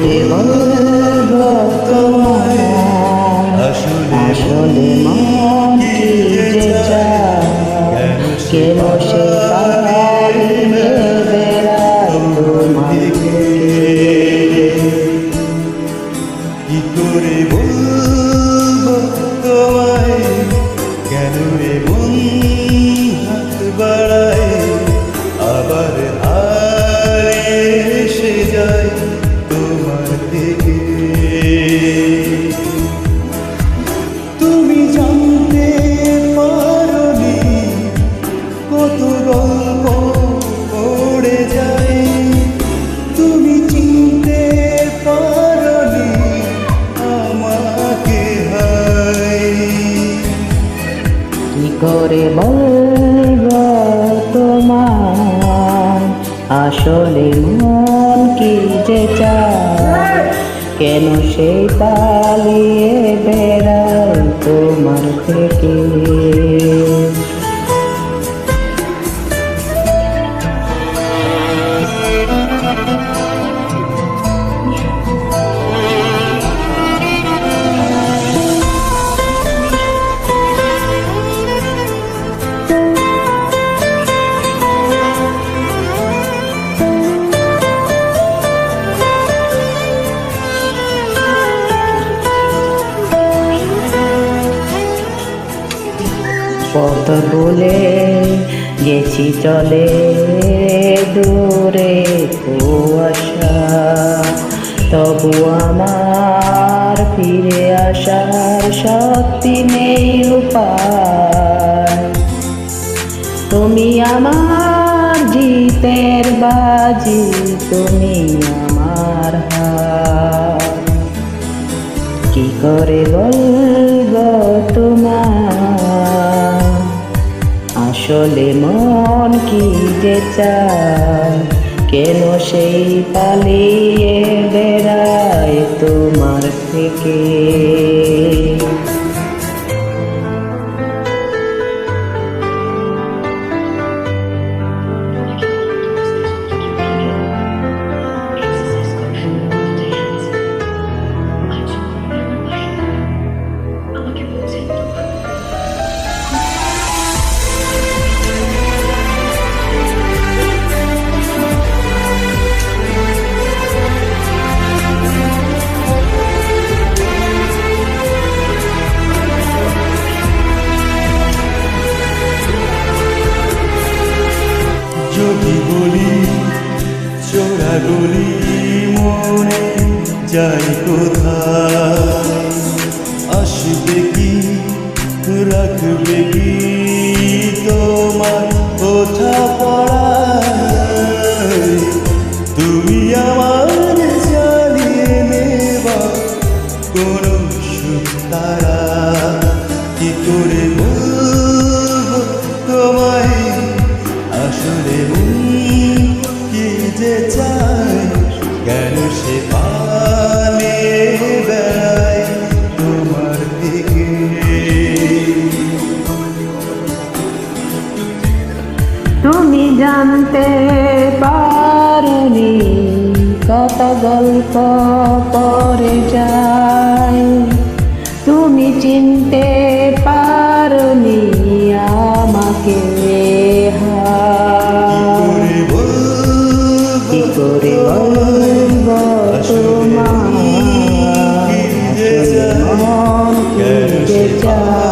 করে বলবো তোমায়, আসলে মন কি যে চায়, কেন সে পালিয়ে বেড়ায় তোমার থেকে। কি করে বলবো তোমায়, কেন এমন হাত বাড়ায়, আবার হারিয়ে এসে যায় তোমার থেকে। তুমি জানতে পারোনি কত গল্প পড়ে যায়, তুমি চিনতে পারোনি আমাকে হায়। কি করে বলবো তোমায়, আসলে মন কি যে চায়, কেন সে পালিয়ে বেড়ায় তোমার থেকে। পথ ভুলে গেছি চলে দূরে কুয়াশা, তবু আমার ফিরে আসার শক্তি নেই উপায়। তুমি আমার জিতের বাজি, তুমি আমার হার। কি করে বলবো তোমার, আসলে মন কি যে চায়, কেন সেই পালিয়ে বেড়ায় তোমার থেকে। যদি বলি চোরা গলি মনে যাই কোথায়, আসবে কি রাখবে কি তোমার ওঠা পড়ায়। তুমি আমার জ্বালিয়ে নেবা কোন সুখ তারা, কি করে বলবো তোমায়, আসলে কি যে চায়, কেন সে পালিয়ে বেড়ায় তোমার থেকে। তুমি জানতে পারোনি কত গল্প পড়ে যায়, তুমি চিনতে পারোনি আমাকে হায়। কি করে বলবো তোমার, আসলে মন কি যে চায়।